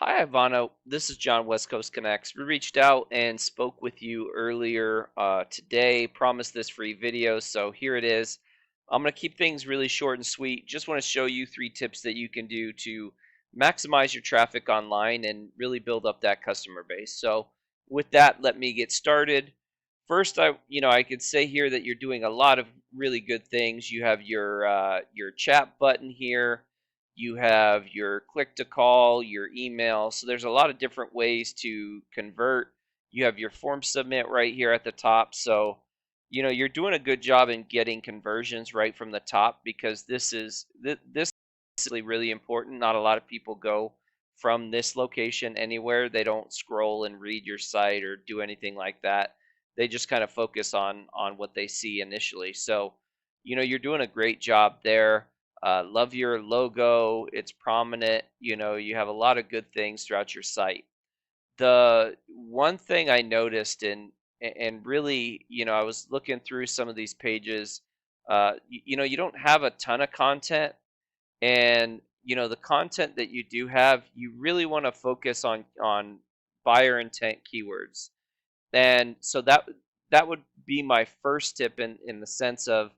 Hi, Ivana. This is John, West Coast Connects. We reached out and spoke with you earlier today. Promised this free video, so here it is. I'm going to keep things really short and sweet. Just want to show you 3 tips that you can do to maximize your traffic online and really build up that customer base. So, with that, let me get started. First, I could say here that you're doing a lot of really good things. You have your chat button here, you have your click to call, your email. So there's a lot of different ways to convert. You have your form submit right here at the top. So, you're doing a good job in getting conversions right from the top, because this is really important. Not a lot of people go from this location anywhere. They don't scroll and read your site or do anything like that. They just kind of focus on what they see initially. So, you're doing a great job there. Love your logo. It's prominent. You have a lot of good things throughout your site. The one thing I noticed, and really, I was looking through some of these pages. You don't have a ton of content, and the content that you do have, you really want to focus on buyer intent keywords. And so that would be my first tip in the sense of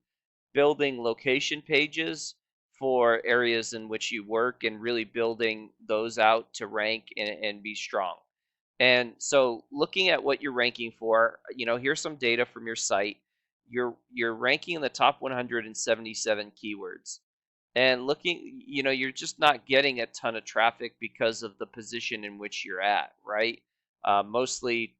building location pages for areas in which you work and really building those out to rank and be strong. And so looking at what you're ranking for, here's some data from your site. You're ranking in the top 177 keywords. And looking, you're just not getting a ton of traffic because of the position in which you're at, right? Mostly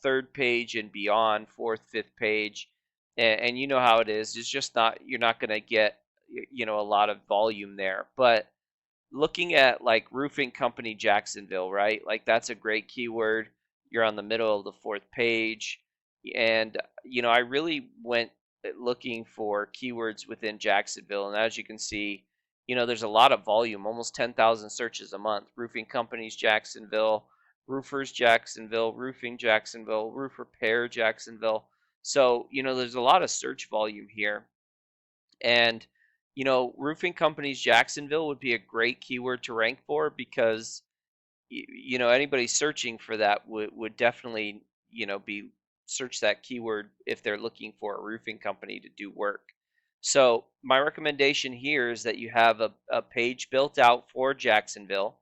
third page and beyond, fourth, fifth page, and you know how it is. It's just not you're not going to get a lot of volume there. But looking at like Roofing Company Jacksonville, right? Like that's a great keyword. You're on the middle of the fourth page, and I really went looking for keywords within Jacksonville, and as you can see, there's a lot of volume, almost 10,000 searches a month. Roofing Companies Jacksonville, Roofers Jacksonville, Roofing Jacksonville, Roof Repair Jacksonville. So, there's a lot of search volume here. And, Roofing Companies Jacksonville would be a great keyword to rank for, because, anybody searching for that would definitely, be search that keyword if they're looking for a roofing company to do work. So my recommendation here is that you have a page built out for Jacksonville,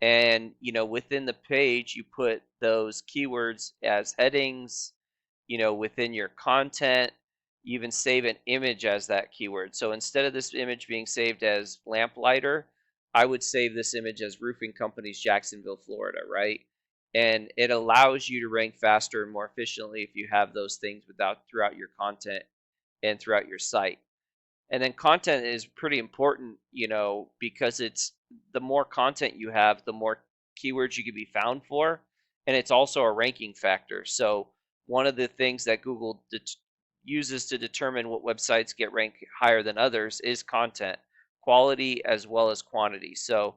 and within the page you put those keywords as headings. Within your content, you even save an image as that keyword. So instead of this image being saved as lamplighter, I would save this image as Roofing Companies Jacksonville, Florida, right? And it allows you to rank faster and more efficiently if you have those things throughout your content and throughout your site. And then content is pretty important, because it's the more content you have, the more keywords you can be found for, and it's also a ranking factor. So one of the things that Google uses to determine what websites get ranked higher than others is content quality as well as quantity. So,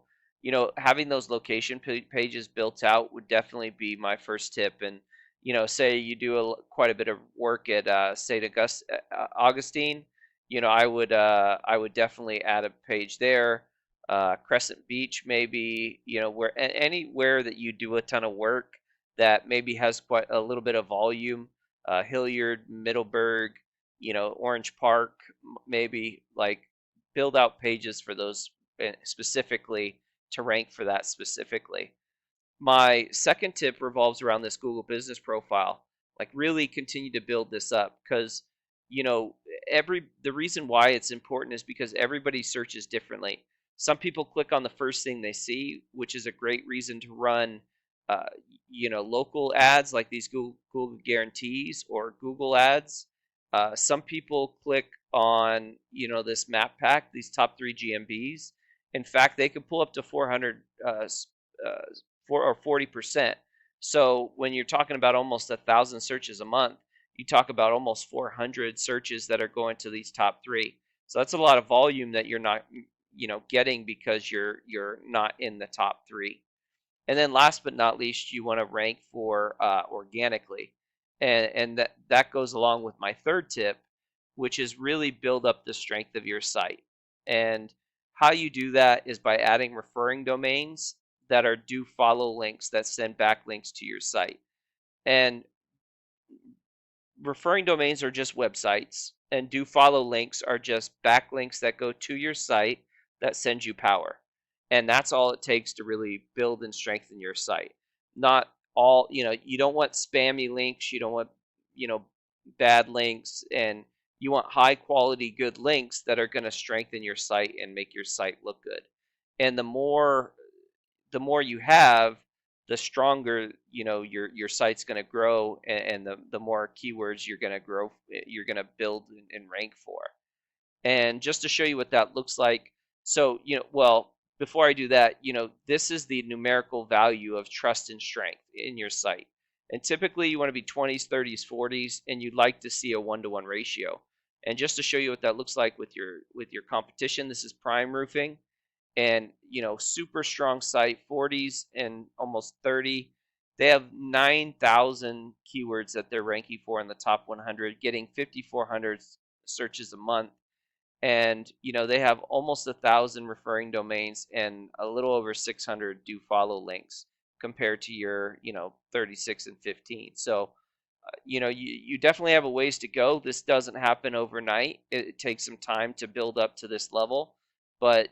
having those location pages built out would definitely be my first tip. And say you do quite a bit of work at St. Augustine, I would definitely add a page there. Crescent Beach, maybe, anywhere that you do a ton of work that maybe has quite a little bit of volume. Hilliard, Middleburg, Orange Park, maybe, like, build out pages for those specifically to rank for that specifically. My second tip revolves around this Google Business Profile. Like, really continue to build this up, because you know the reason why it's important is because everybody searches differently. Some people click on the first thing they see, which is a great reason to run uh, local ads like these Google guarantees or Google ads. Some people click on this map pack, these top 3 GMBs. In fact, they could pull up to 400 4 or 40%. So when you're talking about almost 1,000 searches a month, you talk about almost 400 searches that are going to these top 3. So that's a lot of volume that you're not getting because you're not in the top 3. And then last but not least, you want to rank for organically, and that goes along with my third tip, which is really build up the strength of your site. And how you do that is by adding referring domains that are do follow links that send backlinks to your site. And referring domains are just websites, and do follow links are just backlinks that go to your site that send you power. And that's all it takes to really build and strengthen your site. Not all, you don't want spammy links, you don't want, you know, bad links, and you want high quality, good links that are going to strengthen your site and make your site look good. And the more you have, the stronger your site's going to grow, and the more keywords you're going to grow, you're going to build and rank for. And just to show you what that looks like, so well, before I do that, this is the numerical value of trust and strength in your site. And typically you want to be 20s, 30s, 40s, and you'd like to see a 1-to-1 ratio. And just to show you what that looks like with your competition, this is Prime Roofing, and super strong site, 40s and almost 30. They have 9,000 keywords that they're ranking for in the top 100, getting 5,400 searches a month. And they have almost 1,000 referring domains and a little over 600 do follow links, compared to your 36 and 15. So you definitely have a ways to go. This doesn't happen overnight. It takes some time to build up to this level. But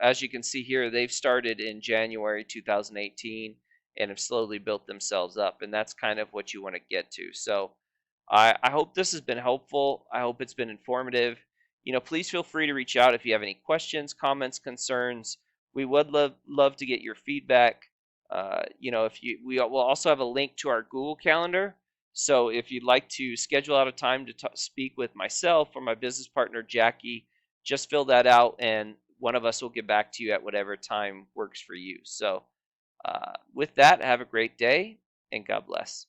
as you can see here, they've started in January 2018 and have slowly built themselves up, and that's kind of what you want to get to. So I hope this has been helpful. I hope it's been informative. Please feel free to reach out if you have any questions, comments, concerns. We would love to get your feedback. We will also have a link to our Google Calendar. So if you'd like to schedule out a time to speak with myself or my business partner Jackie, just fill that out, and one of us will get back to you at whatever time works for you. So with that, have a great day, and God bless.